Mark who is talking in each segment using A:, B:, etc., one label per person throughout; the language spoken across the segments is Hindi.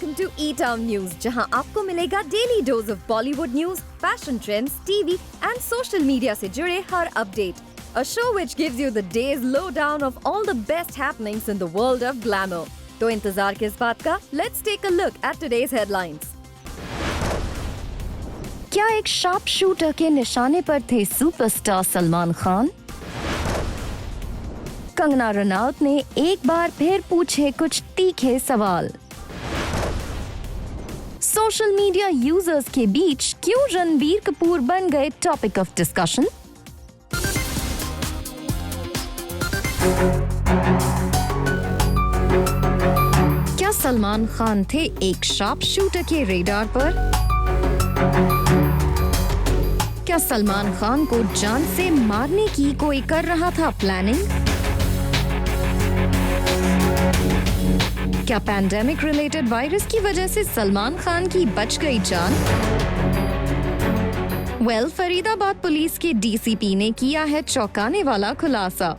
A: welcome to E-Town News, जहां आपको मिलेगा daily dose of Bollywood news, fashion trends, TV and social media से जुड़े हर update. A show which gives you the day's lowdown of all the best happenings in the world of glamour. तो इंतजार किस बात का? Let's take a look at today's headlines. क्या एक शार्प शूटर के निशाने पर थे सुपरस्टार सलमान खान? कंगना रनौत ने एक बार फिर पूछे कुछ तीखे सवाल. सोशल मीडिया यूजर्स के बीच क्यों रणबीर कपूर बन गए टॉपिक ऑफ डिस्कशन? क्या सलमान खान थे एक शार्प शूटर के रेडार पर? क्या सलमान खान को जान से मारने की कोई कर रहा था प्लानिंग? क्या पैंडेमिक रिलेटेड वायरस की वजह से सलमान खान की बच गई जान? फरीदाबाद पुलिस के डीसीपी ने किया है चौंकाने वाला खुलासा.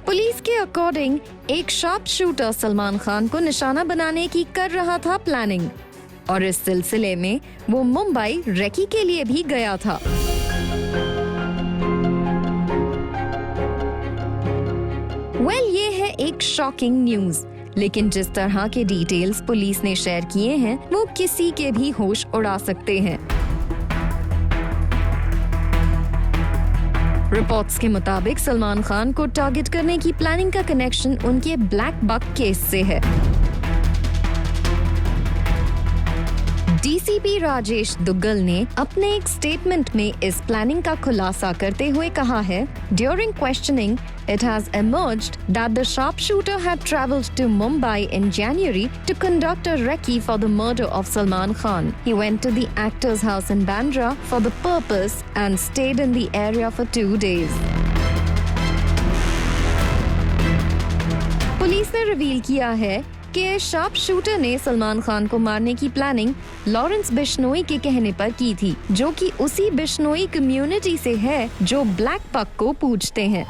A: पुलिस के अकॉर्डिंग एक शार्प शूटर सलमान खान को निशाना बनाने की कर रहा था प्लानिंग और इस सिलसिले में वो मुंबई रेकी के लिए भी गया था. ये है एक शॉकिंग न्यूज, लेकिन जिस तरह के डिटेल्स पुलिस ने शेयर किए हैं वो किसी के भी होश उड़ा सकते हैं. रिपोर्ट्स के मुताबिक सलमान खान को टारगेट करने की प्लानिंग का कनेक्शन उनके ब्लैक बक केस से है. डीसीपी राजेश दुग्गल ने अपने एक स्टेटमेंट में इस प्लानिंग का खुलासा करते हुए कहा है, during questioning it has emerged that the sharpshooter had traveled to Mumbai in January to conduct a recce for the murder of Salman Khan. He went to the actor's house in Bandra for the purpose and stayed in the area for 2 days. Police ने रिवील किया है कि शार्प शूटर ने सलमान खान को मारने की प्लानिंग लॉरेंस बिश्नोई के कहने पर की थी, जो कि उसी बिश्नोई कम्युनिटी से है जो ब्लैक पक को पूजते हैं.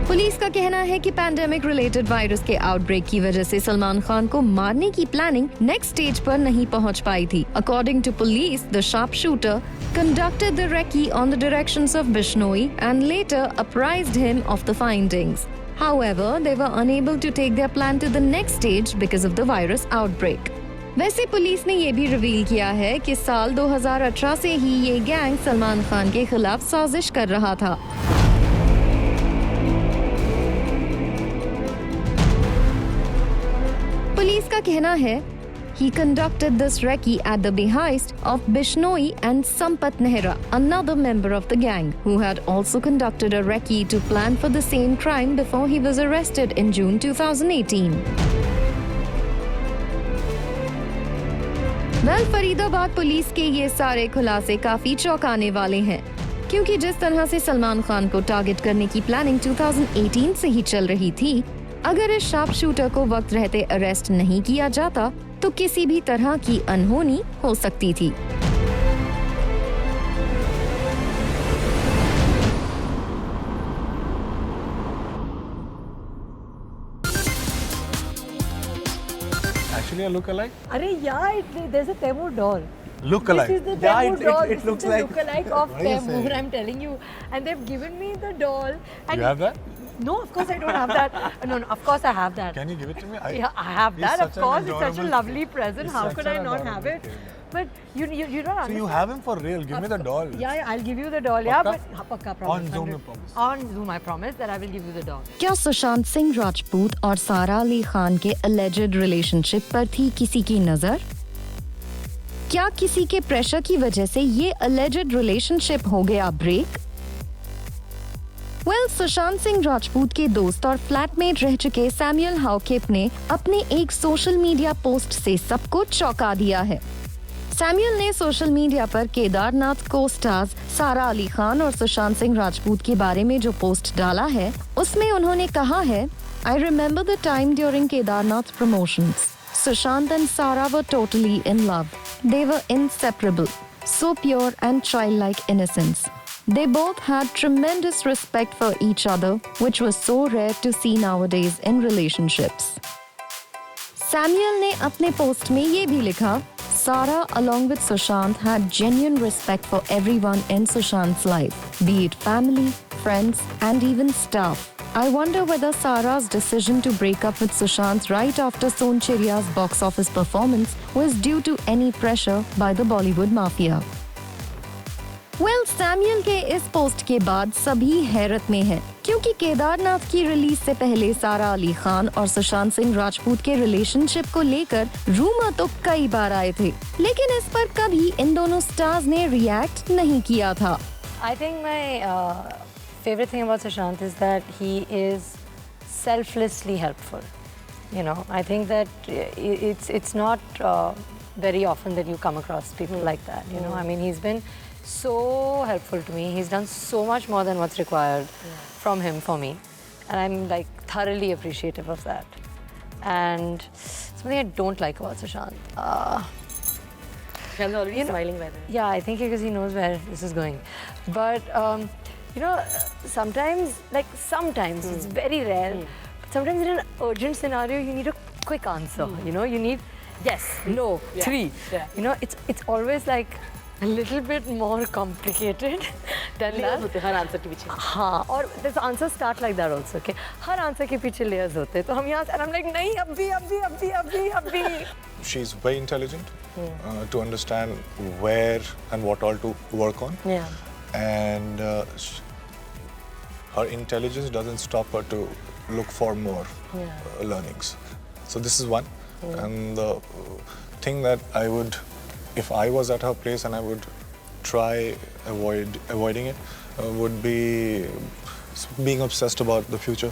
A: पुलिस का कहना है कि पैंडेमिक रिलेटेड वायरस के आउटब्रेक की वजह से सलमान खान को मारने की प्लानिंग नेक्स्ट स्टेज पर नहीं पहुंच पाई थी. According to police, the sharp shooter conducted the recce on the directions of Bishnoi and later apprised him of the findings. However, they were unable to take their plan to the next stage because of the virus outbreak. वैसे पुलिस ने ये भी रिवील किया है कि साल 2018 से ही ये गैंग सलमान खान के खिलाफ साजिश कर रहा था. पुलिस का कहना है, he conducted this recce at the behest of Bishnoi and Sampat Nehra, another member of the gang, who had also conducted a recce to plan for the same crime before he was arrested in June 2018. Faridabad police के ये सारे खुलासे काफी चौंकाने वाले हैं, क्योंकि जिस तरह से सलमान खान को टारगेट करने की प्लानिंग 2018 से ही चल रही थी, अगर इस शार्प शूटर को वक्त रहते अरेस्ट नहीं किया जाता तो किसी भी तरह की अनहोनी हो सकती थी.
B: Actually, a look-alike?
C: Arey, yeah, there's a Temu doll.
B: Look-alike?
C: This is the Temu doll.
B: It looks like
C: look-alike of Temu, I'm telling you. And they've given me the doll. And
B: you have that?
C: No, of course I don't have that. No, of course I have that.
B: Can you give it to me?
C: Yeah, I have that. Of course, it's such a lovely present.
B: He's
C: How
B: such
C: could I
B: an
C: not have
B: adorable
C: it?
B: kid.
C: But you don't understand.
B: So you have him for real. Give me the doll.
C: Yeah, I'll give you the doll. Yeah, but Pakka promise.
B: On Zoom, you promise.
C: On Zoom, I promise that I will give you the doll.
A: क्या सुशांत सिंह राजपूत और सारा अली खान के alleged रिलेशनशिप पर थी किसी की नजर? क्या किसी के प्रेशर की वजह से ये alleged रिलेशनशिप हो गया ब्रेक? सुशांत सिंह राजपूत के दोस्त और फ्लैटमेट रह चुके सैमुअल हाउकेप ने अपने एक सोशल मीडिया पोस्ट से सबको चौंका दिया है. सैमुअल ने सोशल मीडिया पर केदारनाथ को स्टार्स सारा अली खान और सुशांत सिंह राजपूत के बारे में जो पोस्ट डाला है, उसमें उन्होंने कहा है, I remember the time during Kedarnath promotions. Sushant and Sara were totally in love. They were inseparable. So pure and childlike innocence. They both had tremendous respect for each other, which was so rare to see nowadays in relationships. Samuel ने अपने पोस्ट में ये भी लिखा, Sara along with Sushant had genuine respect for everyone in Sushant's life, be it family, friends, and even staff. I wonder whether Sara's decision to break up with Sushant right after Sonchiriya's box office performance was due to any pressure by the Bollywood mafia. Well, Samuel के इस पोस्ट के बाद सभी हैरत में हैं, क्योंकि केदारनाथ की रिलीज से पहले सारा अली खान और सुशांत सिंह राजपूत के रिलेशनशिप को लेकर रूमर तो कई बार आए थे, लेकिन इस पर कभी इन दोनों स्टार्स ने रिएक्ट नहीं किया था.
C: I think my favorite thing about Sushant is that he is selflessly helpful. You know, I think that it's not very often that you come across people like that. You know, I mean, he's been so helpful to me. He's done so much more than what's required from him for me, and I'm like thoroughly appreciative of that. And something I don't like about Sushant.
D: I'm already smiling by the way.
C: Yeah, I think because he knows where this is going. But you know, sometimes it's very rare. But sometimes in an urgent scenario, you need a quick answer. You know, you need yes, no, three.
D: Yeah.
C: You know, it's always like a little bit more complicated than
D: Layers
C: that.
D: होते हैं हर आंसर के पीछे.
C: हाँ, और this answer start like that also. Okay, her answer के पीछे layers होते हैं. तो हम यहाँ से, and I'm like नहीं, अभी.
B: She's very intelligent to understand where and what all to work on.
C: Yeah.
B: And her intelligence doesn't stop her to look for more learnings. So this is one. And the thing that I would, if I was at her place and I would try avoiding it, would be being obsessed about the future.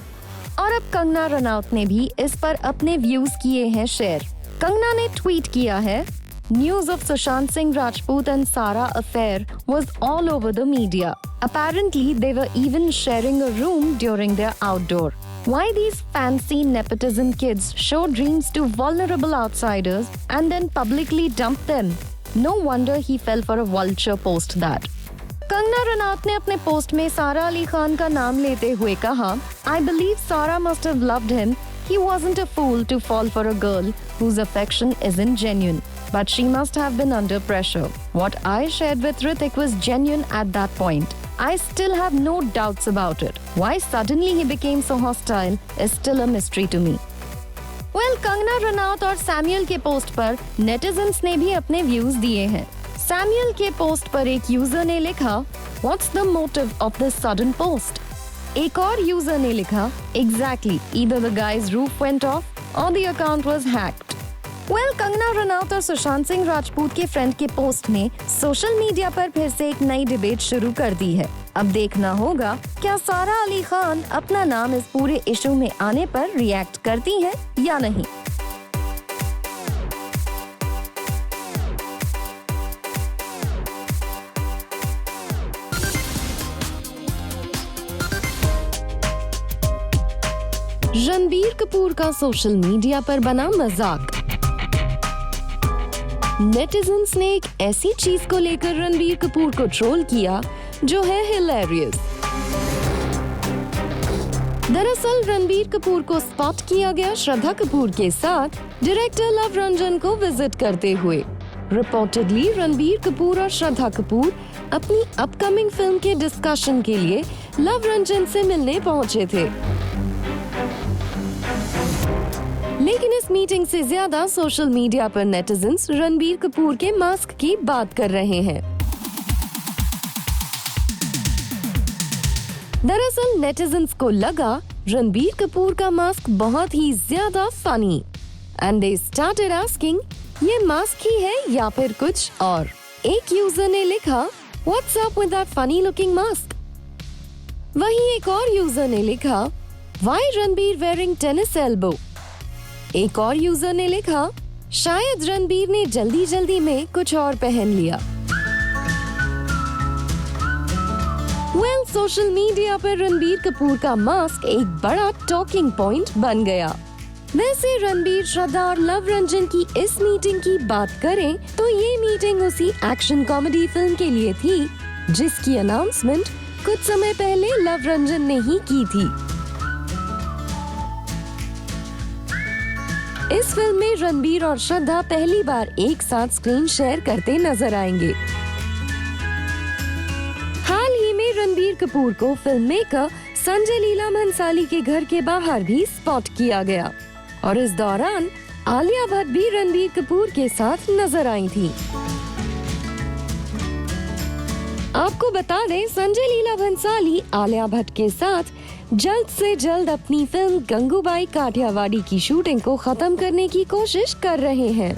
A: और अब कंगना रनौत ने भी इस पर अपने व्यूज किए हैं शेयर. कंगना ने ट्वीट किया है, News of Sushant Singh Rajput and Sara affair was all over the media. Apparently, they were even sharing a room during their outdoor. Why these fancy nepotism kids show dreams to vulnerable outsiders and then publicly dump them? No wonder he fell for a vulture post that. Kangana Ranaut ने अपने पोस्ट में सारा अली खान का नाम लेते हुए कहा, I believe Sara must have loved him. He wasn't a fool to fall for a girl whose affection isn't genuine. But she must have been under pressure. What I shared with Hrithik was genuine at that point. I still have no doubts about it. Why suddenly he became so hostile is still a mystery to me. Well, Kangana Ranaut और सैमुअल के पोस्ट पर नेटिजन्स ने भी अपने व्यूज दिए हैं. सैमुअल के पोस्ट पर एक यूजर ने लिखा, What's the motive of this sudden post? एक और यूजर ने लिखा, Exactly, either the guy's roof went off or the account was hacked. Well, Kangana Ranaut और सुशांत सिंह राजपूत के फ्रेंड के पोस्ट ने सोशल मीडिया पर फिर से एक नई डिबेट शुरू कर दी है. अब देखना होगा क्या सारा अली खान अपना नाम इस पूरे इशू में आने पर रिएक्ट करती हैं या नहीं. रणबीर कपूर का सोशल मीडिया पर बना मजाक. नेटिजन्स ने एक ऐसी चीज को लेकर रणबीर कपूर को ट्रोल किया जो है हिलेरियस. दरअसल रणबीर कपूर को स्पॉट किया गया श्रद्धा कपूर के साथ डायरेक्टर लव रंजन को विजिट करते हुए. रिपोर्टेडली रणबीर कपूर और श्रद्धा कपूर अपनी अपकमिंग फिल्म के डिस्कशन के लिए लव रंजन से मिलने पहुंचे थे. लेकिन इस मीटिंग से ज्यादा सोशल मीडिया पर नेटिजन्स रणबीर कपूर के मास्क की बात कर रहे हैं. दरअसल नेटिजन्स को लगा रणबीर कपूर का मास्क बहुत ही ज्यादा funny and they started asking, ये मास्क ही है या फिर कुछ और. एक यूजर ने लिखा, what's up with that funny looking mask. वहीं एक और यूजर ने लिखा, why Ranbir wearing tennis elbow. एक और यूजर ने लिखा, शायद रणबीर ने जल्दी में कुछ और पहन लिया. वेल, सोशल मीडिया पर रणबीर कपूर का मास्क एक बड़ा टॉकिंग पॉइंट बन गया. वैसे रणबीर, श्रद्धा और लव रंजन की इस मीटिंग की बात करें तो ये मीटिंग उसी एक्शन कॉमेडी फिल्म के लिए थी जिसकी अनाउंसमेंट कुछ समय पहले लव रंजन ने ही की थी। इस फिल्म में रणबीर और श्रद्धा पहली बार एक साथ स्क्रीन शेयर करते नजर आएंगे। हाल ही में रणबीर कपूर को फिल्म मेकर संजय लीला भंसाली के घर के बाहर भी स्पॉट किया गया और इस दौरान आलिया भट्ट भी रणबीर कपूर के साथ नजर आई थी। आपको बता दें, संजय लीला भंसाली आलिया भट्ट के साथ जल्द से जल्द अपनी फिल्म गंगूबाई काठियावाड़ी की शूटिंग को खत्म करने की कोशिश कर रहे हैं।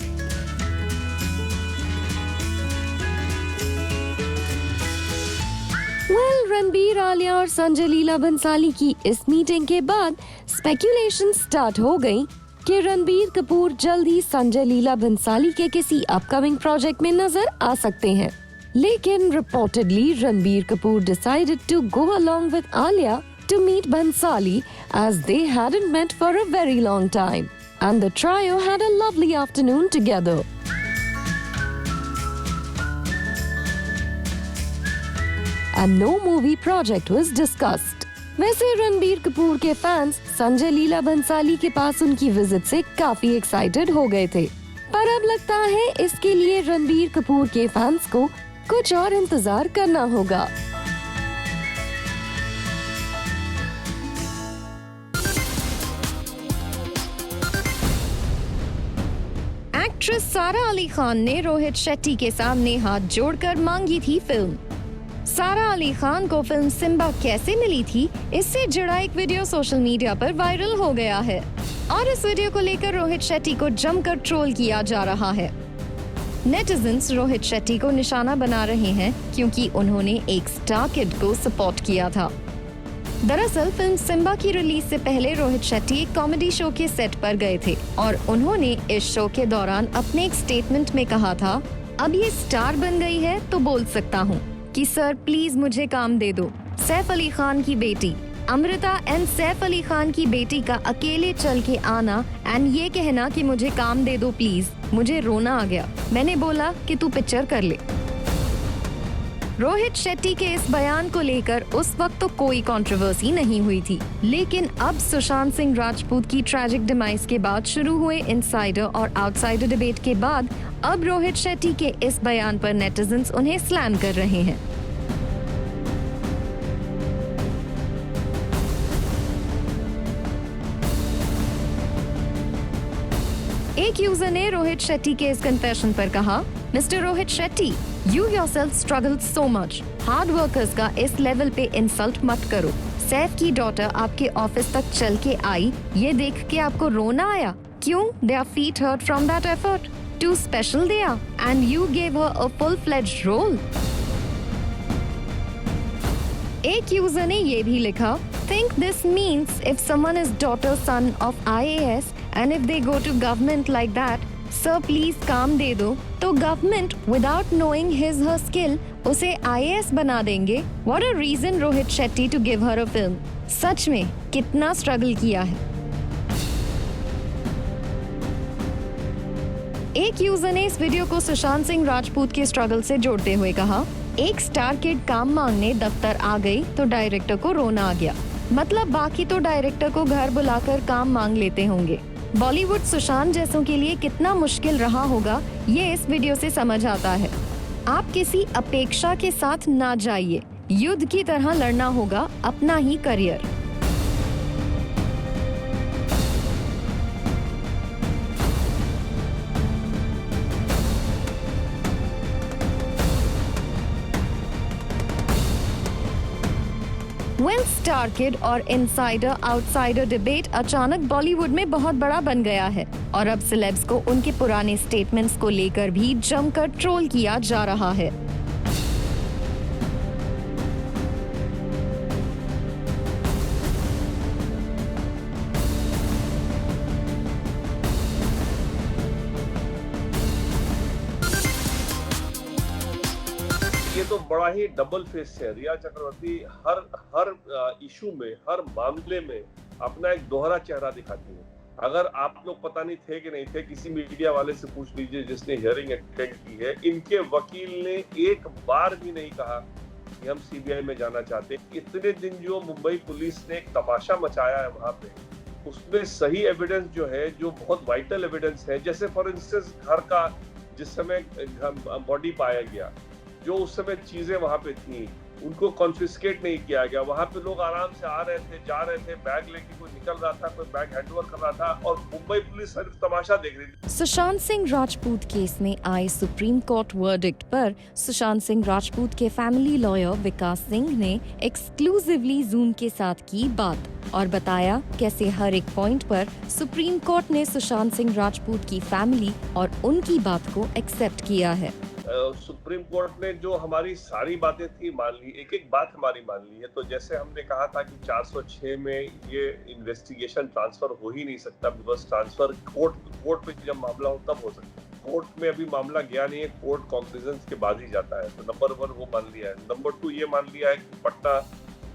A: रणबीर, आलिया और संजय लीला भंसाली की इस मीटिंग के बाद स्पेक्यूलेशन स्टार्ट हो गई कि रणबीर कपूर जल्द ही संजय लीला भंसाली के किसी अपकमिंग प्रोजेक्ट में नजर आ सकते हैं। लेकिन reportedly Ranbir Kapoor decided to go along with Alia to meet Bhansali as they hadn't met for a very long time, and the trio had a lovely afternoon together. And no movie project was discussed. वैसे रणबीर कपूर के फैंस संजय लीला भंसाली के पास उनकी विजिट से काफी एक्साइटेड हो गए थे, पर अब लगता है इसके लिए रणबीर कपूर के फैंस को कुछ और इंतजार करना होगा। एक्ट्रेस सारा अली खान ने रोहित शेट्टी के सामने हाथ जोड़कर मांगी थी फिल्म। सारा अली खान को फिल्म सिम्बा कैसे मिली थी, इससे जुड़ा एक वीडियो सोशल मीडिया पर वायरल हो गया है और इस वीडियो को लेकर रोहित शेट्टी को जमकर ट्रोल किया जा रहा है। नेटिजन्स रोहित शेट्टी को निशाना बना रहे हैं क्योंकि उन्होंने एक स्टार किड को सपोर्ट किया था। दरअसल फिल्म सिम्बा की रिलीज से पहले रोहित शेट्टी एक कॉमेडी शो के सेट पर गए थे और उन्होंने इस शो के दौरान अपने एक स्टेटमेंट में कहा था, अब ये स्टार बन गई है तो बोल सकता हूँ कि सर प्लीज मुझे काम दे दो। सैफ अली खान की बेटी अमृता एंड सैफ अली खान की बेटी का अकेले चल के आना एंड ये कहना कि मुझे काम दे दो प्लीज, मुझे रोना आ गया। मैंने बोला कि तू पिक्चर कर ले। रोहित शेट्टी के इस बयान को लेकर उस वक्त तो कोई कंट्रोवर्सी नहीं हुई थी, लेकिन अब सुशांत सिंह राजपूत की ट्रैजिक डिमाइस के बाद शुरू हुए इनसाइडर और आउटसाइडर डिबेट के बाद अब रोहित शेट्टी के इस बयान पर नेटिजन्स उन्हें स्लैम कर रहे हैं। एक यूजर ने रोहित शेट्टी के इस कन्फेशन पर कहा, mister Rohit Shetty, you yourself struggle so much. Hard workers का इस लेवल पे इंसल्ट मत करो। सैफ की डॉटर आपके ऑफिस तक चल के आई, ये देख के आपको रोना आया? क्यों? Their feet hurt from that effort. Too special they are, and you gave her a full-fledged role. एक यूजर ने ये भी लिखा, think this means if someone is daughter son of IAS and if they go to government like that, sir please काम दे दो, तो government without knowing his her skill उसे IAS बना देंगे। What a reason Rohit Shetty to give her a film. सच में कितना स्ट्रगल किया है। एक यूजर ने इस वीडियो को सुशांत सिंह राजपूत के स्ट्रगल से जोड़ते हुए कहा, एक स्टार किड काम मांगने दफ्तर आ गई तो डायरेक्टर को रोना आ गया। मतलब बाकी तो डायरेक्टर को घर बुलाकर काम मांग लेते होंगे। बॉलीवुड सुशांत जैसों के लिए कितना मुश्किल रहा होगा, ये इस वीडियो से समझ आता है। आप किसी अपेक्षा के साथ ना जाइए, युद्ध की तरह लड़ना होगा अपना ही करियर। When Star Kid और इनसाइडर आउटसाइडर डिबेट अचानक बॉलीवुड में बहुत बड़ा बन गया है और अब सेलेब्स को उनके पुराने स्टेटमेंट्स को लेकर भी जमकर ट्रोल किया जा रहा है।
E: ये तो बड़ा ही डबल फेस है। रिया चक्रवर्ती हर इशू में, हर मामले में अपना एक दोहरा चेहरा दिखाती है। अगर आप लोग पता नहीं थे कि नहीं थे, किसी मीडिया वाले से पूछ लीजिए जिसने हियरिंग अटेंड की है। इनके वकील ने एक बार भी नहीं कहा कि हम सीबीआई में जाना चाहते हैं। इतने दिन जो मुंबई पुलिस ने एक तमाशा मचाया है वहां पे, उसमें सही एविडेंस जो है, जो बहुत वाइटल एविडेंस है, जैसे फॉर इंस्टेंस घर का जिस समय बॉडी पाया गया, जो उस समय चीजें वहां पे थी, उनको कॉन्फिस्केट नहीं किया गया। वहां पे लोग आराम से आ रहे थे, जा रहे थे, बैग लेके कोई निकल रहा था, कोई बैग हैंडओवर कर रहा था, और मुंबई पुलिस सिर्फ तमाशा देख रही थी।
A: सुशांत सिंह राजपूत केस में आए सुप्रीम कोर्ट वर्डिक्ट पर सुशांत सिंह राजपूत के फैमिली लॉयर विकास सिंह ने एक्सक्लूसिवली जूम के साथ की बात और बताया कैसे हर एक पॉइंट पर सुप्रीम कोर्ट ने सुशांत सिंह राजपूत की फैमिली और उनकी बात को एक्सेप्ट किया है।
E: सुप्रीम कोर्ट ने जो हमारी सारी बातें थी मान ली, एक एक बात हमारी मान ली है। तो जैसे हमने कहा था कि 406 में ये इन्वेस्टिगेशन ट्रांसफर हो ही नहीं सकता, बिकॉज ट्रांसफर कोर्ट पे जब मामला हो तब हो सकता है। कोर्ट में अभी मामला गया नहीं है, कोर्ट कॉन्क्लूजन्स के बाद ही जाता है। तो नंबर 1 वो मान लिया है। नंबर 2 ये मान लिया है कि पटना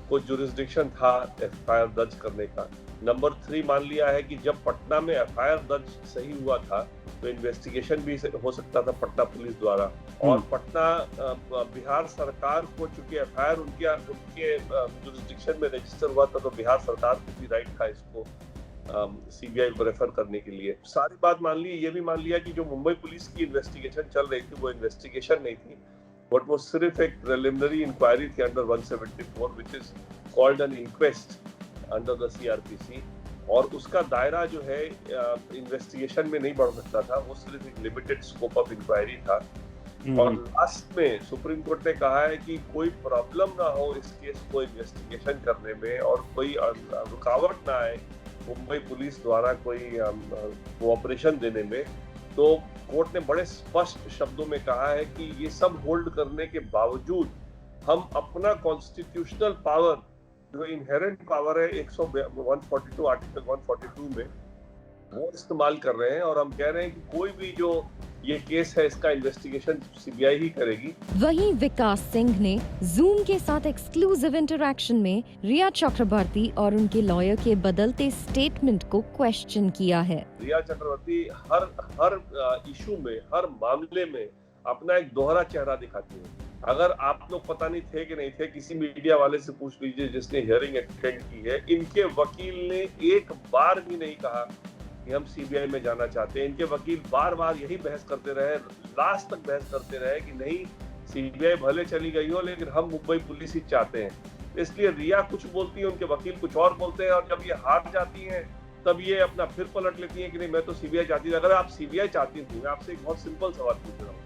E: को जुरिस्डिक्शन था एफआईआर दर्ज करने का। नंबर 3 मान लिया है कि जब पटना में एफआईआर दर्ज सही हुआ था तो इन्वेस्टिगेशन भी हो सकता था पटना पुलिस द्वारा। और पटना बिहार सरकार को, चूंकि एफआईआर उनके जुरिस्डिक्शन में रजिस्टर हुआ था, तो बिहार सरकार को भी राइट था इसको सीबीआई को रेफर करने के लिए। सारी बात मान ली। ये भी मान लिया कि जो मुंबई पुलिस की इन्वेस्टिगेशन चल रही थी वो इन्वेस्टिगेशन नहीं थी, बट वो सिर्फ एक प्रिलिमिनरी इंक्वायरी थी under 174, which is called an inquest under the CrPC. और उसका दायरा जो है इन्वेस्टिगेशन में नहीं बढ़ सकता था, वो सिर्फ एक लिमिटेड स्कोप ऑफ इंक्वायरी था। और लास्ट में सुप्रीम कोर्ट ने कहा है कि कोई प्रॉब्लम ना हो इस केस को इन्वेस्टिगेशन करने में, और कोई रुकावट ना आए मुंबई पुलिस द्वारा कोई कोऑपरेशन देने में। तो कोर्ट ने बड़े स्पष्ट शब्दों में कहा है कि ये सब होल्ड करने के बावजूद हम अपना कॉन्स्टिट्यूशनल पावर, जो इनहेरेंट पावर है 142 आर्टिकल 142 में, वो इस्तेमाल कर रहे हैं। और हम कह रहे हैं कि कोई भी जो ये केस है इसका इन्वेस्टिगेशन सीबीआई ही करेगी।
A: वहीं विकास सिंह ने जूम के साथ एक्सक्लूसिव इंटरैक्शन में रिया चक्रवर्ती और उनके लॉयर के बदलते स्टेटमेंट को क्वेश्चन किया है।
E: रिया चक्रवर्ती हर इशू में, हर मामले में अपना एक दोहरा चेहरा दिखाती है। अगर आप लोग पता नहीं थे कि नहीं थे, किसी मीडिया वाले से पूछ लीजिए जिसने हियरिंग अटेंड की है। इनके वकील ने एक बार भी नहीं कहा कि हम सीबीआई में जाना चाहते हैं। इनके वकील बार बार यही बहस करते रहे, लास्ट तक बहस करते रहे कि नहीं, सीबीआई भले चली गई हो लेकिन हम मुंबई पुलिस ही चाहते हैं। इसलिए रिया कुछ बोलती है, उनके वकील कुछ और बोलते हैं, और जब ये हार जाती हैं तब ये अपना फिर पलट लेती हैं कि नहीं, मैं तो सीबीआई चाहती थी। अगर आप सीबीआई चाहती थी, मैं आपसे एक बहुत सिंपल सवाल पूछ रहा हूँ,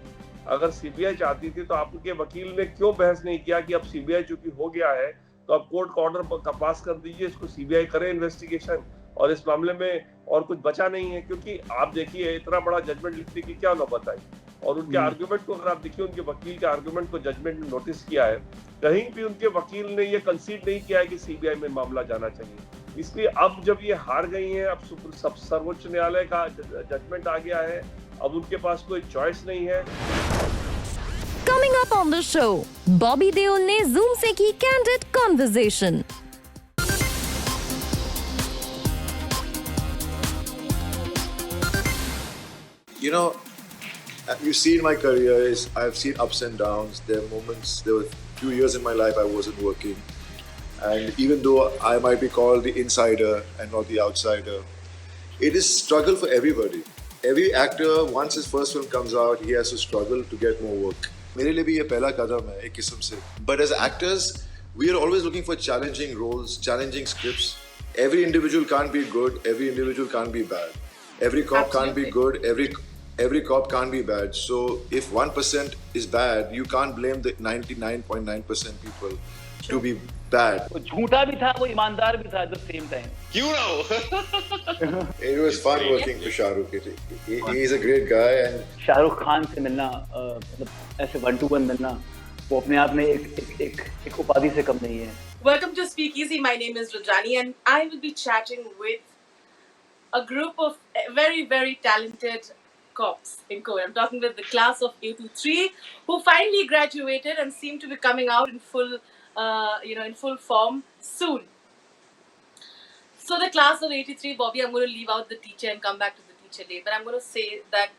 E: अगर सीबीआई चाहती थी तो आपके वकील ने क्यों बहस नहीं किया कि अब सीबीआई चूंकि हो गया है तो अब कोर्ट का ऑर्डर पास कर दीजिए, इसको सीबीआई करे इन्वेस्टिगेशन, और इस मामले में और कुछ बचा नहीं है। क्योंकि आप देखिए, इतना बड़ा जजमेंट लिखने की क्या नौबत आई। और उनके आर्गुमेंट को अगर आप देखिए, उनके वकील के आर्गुमेंट को जजमेंट ने नोटिस किया है, कहीं भी उनके वकील ने ये कंसीड नहीं किया है कि सीबीआई में मामला जाना चाहिए। इसलिए अब जब ये हार गई हैं, अब सर्वोच्च न्यायालय का जजमेंट आ गया है, अब उनके पास कोई चॉइस नहीं है।
A: Coming up on the show, Bobby Deol ने जूम से की candid conversation.
F: You know, you've seen my career. I've seen ups and downs. There are moments. There were few years in my life I wasn't working, and even though I might be called the insider and not the outsider, it is struggle for everybody. Every actor, once his first film comes out, he has to struggle to get more work. मेरे लिए भी ये पहला कदम है एक किस्म से. But as actors, we are always looking for challenging roles, challenging scripts. Every individual can't be good. Every individual can't be bad. Every cop can't be good. Every cop can't be bad. So if 1% is bad, you can't blame the 99.9% people to be bad.
G: वो झूठा भी था, वो ईमानदार भी था at the same time.
F: You know. It was fun working for Shahrukh. He is a great guy and
G: Shahrukh Khan से मिलना, मतलब ऐसे 1-to-1 मिलना, वो अपने आप में एक उपाधि से कम नहीं है.
D: Welcome to Speakeasy. My name is Rajani and I will be chatting with a group of very, very talented cops in Korea. I'm talking with the class of 83 who finally graduated and seem to be coming out in full, in full form soon. So the class of 83, Bobby, I'm going to leave out the teacher and come back to the teacher day, but I'm going to say that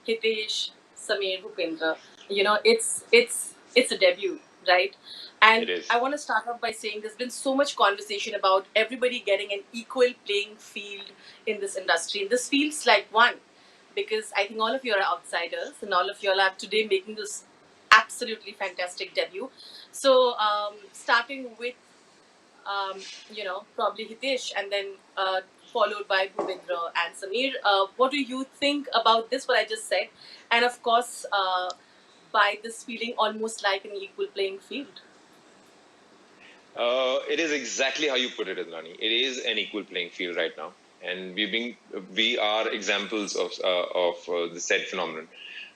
D: Hitesh, Sameer, Bhupendra, it's a debut. right? And
H: It is.
D: I want to start off by saying there's been so much conversation about everybody getting an equal playing field in this industry. And this feels like one, because I think all of you are outsiders and all of you are today making this absolutely fantastic debut. So, starting with, probably Hitesh and then followed by Bhuvendra and Sameer. What do you think about this, what I just said? And of course, by this feeling almost like an equal playing field.
H: It is exactly how you put it, Indrani. It is an equal playing field right now, and we are examples of the said phenomenon.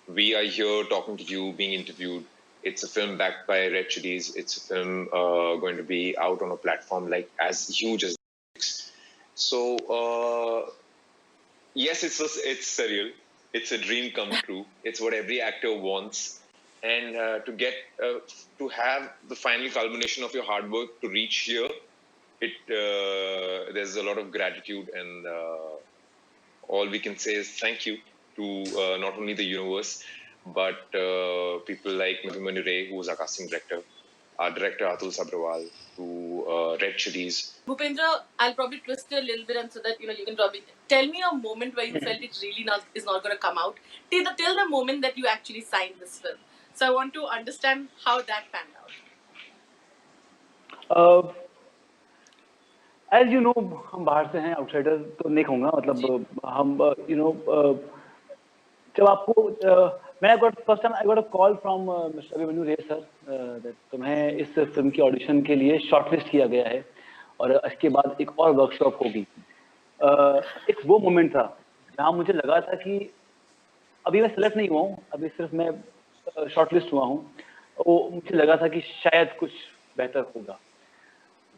H: We are here talking to you, being interviewed. It's a film backed by Red Chillies. It's a film going to be out on a platform like as huge as Netflix. So yes, it's surreal. It's a dream come true. It's what every actor wants. And to have the final culmination of your hard work to reach here, there's a lot of gratitude, and all we can say is thank you to not only the universe, but people like Madhumani Ray, who was our casting director, our director Atul Sabrawal, to Red Chillies.
D: Bhupendra, I'll probably twist it a little bit, and so that you can probably tell me a moment where you felt it really is not going to come out till the moment that you actually signed this film. So I want to understand how that panned out.
G: As you know, हम बाहर से हैं, आउटसाइडर तो नहीं कहूँगा, मतलब हम जब आपको first time I got a call from mister Abhimanyu रे सर दैट तुम्हें इस फिल्म की ऑडिशन के लिए शॉर्टलिस्ट किया गया है और इसके बाद एक और वर्कशॉप होगी. एक वो मोमेंट था जहाँ मुझे लगा था कि अभी मैं सेलेक्ट नहीं हुआ हूँ, अभी सिर्फ मैं शॉर्टलिस्ट हुआ हूँ. वो मुझे लगा था कि शायद कुछ बेहतर होगा.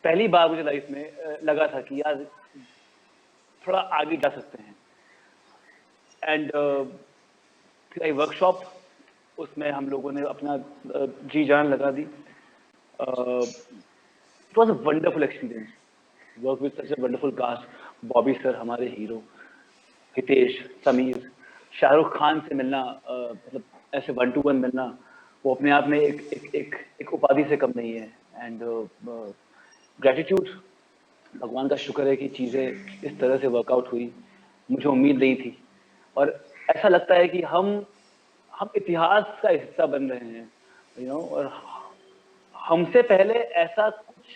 G: पहली बार मुझे लाइफ में लगा था कि यार थोड़ा आगे जा सकते हैं. एंड फिर आई वर्कशॉप, उसमें हम लोगों ने अपना जी जान लगा दी. It was a wonderful experience, work with such a wonderful cast. Bobby sir हमारे हीरो, हितेश, समीर, शाहरुख खान से मिलना, मतलब ऐसे 1-to-1 मिलना, वो अपने आप में एक उपाधि से कम नहीं है. एंड ग्रेटिट्यूड, भगवान का शुक्र है कि चीज़ें इस तरह से वर्कआउट हुई. मुझे उम्मीद नहीं थी और ऐसा लगता है कि हम इतिहास का हिस्सा बन रहे हैं, और हमसे पहले ऐसा कुछ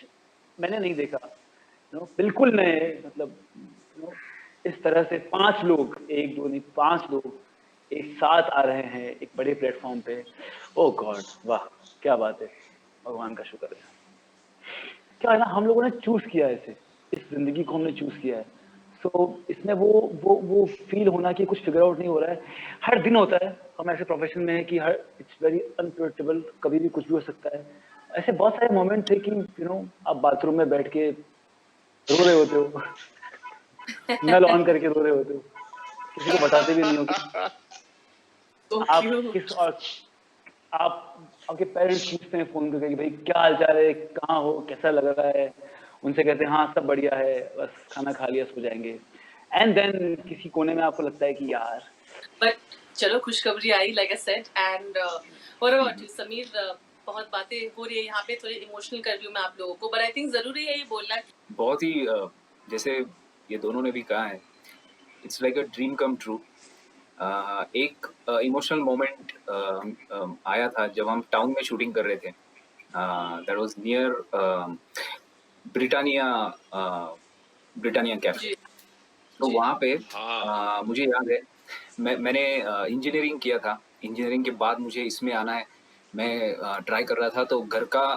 G: मैंने नहीं देखा, बिल्कुल नए, मतलब इस तरह से 5 लोग, 1-2 नहीं 5 लोग एक साथ आ रहे हैं एक बड़े प्लेटफॉर्म पे. ओ गॉड, वाह क्या बात है, भगवान का शुक्र है. क्या है ना, हम लोगों ने चूज किया है इसे, इस जिंदगी को हमने चूज किया है. सो इसमें वो फील होना कि कुछ फिगर आउट नहीं हो रहा है. हर दिन होता है, हम ऐसे प्रोफेशन में है कि इट्स वेरी अनप्रेडिक्टेबल, कभी भी कुछ भी हो सकता है. ऐसे बहुत सारे मोमेंट थे कि आप बाथरूम में बैठ के रो रहे होते हो, नल ऑन करके रो रहे होते हो, किसी को बताते भी नहीं हो आप आपके पेरेंट्स पूछते हैं फोन करके कि भाई क्या हाल चाल है, कहाँ हो, कैसा लग रहा है. उनसे कहते हैं हाँ सब बढ़िया है, बस खाना खा लिया सो जाएंगे. एंड देन किसी कोने में आपको लगता है कि यार
D: बट चलो खुशखबरी आई, like I said. And what about you Sameer? बहुत बातें हो रही है यहाँ पे, थोड़ी इमोशनल कर लूँ मैं आप लोगों को, बट आई थिंक जरूरी है ये बोलना.
I: बहुत ही जैसे ये दोनों ने भी कहा है, it's like a dream come true. एक इमोशनल मोमेंट आया था जब हम टाउन में शूटिंग कर रहे थे. That was near Britannia cafe. तो वहाँ पे मुझे याद है, मैंने इंजीनियरिंग किया था. इंजीनियरिंग के बाद मुझे इसमें आना है, मैं ट्राई कर रहा था. तो घर का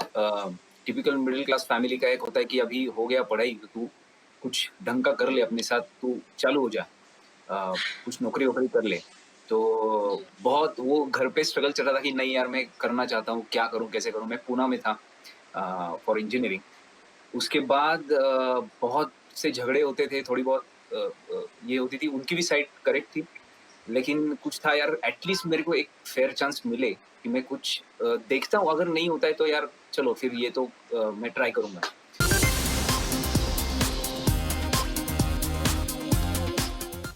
I: टिपिकल मिडिल क्लास फैमिली का एक होता है कि अभी हो गया पढ़ाई, तू कुछ ढंग का कर ले अपने साथ, तू चालू हो जा, कुछ नौकरी वोकरी कर ले. तो बहुत वो घर पे स्ट्रगल चल रहा था कि नहीं यार मैं करना चाहता हूँ, क्या करूँ कैसे करूँ. मैं पूना में था फॉर इंजीनियरिंग. उसके बाद बहुत से झगड़े होते थे, थोड़ी बहुत ये होती थी, उनकी भी साइड करेक्ट थी, लेकिन कुछ था यार एटलीस्ट मेरे को एक फेयर चांस मिले कि मैं कुछ देखता हूँ. अगर नहीं होता है तो यार चलो फिर ये तो मैं ट्राई करूँगा.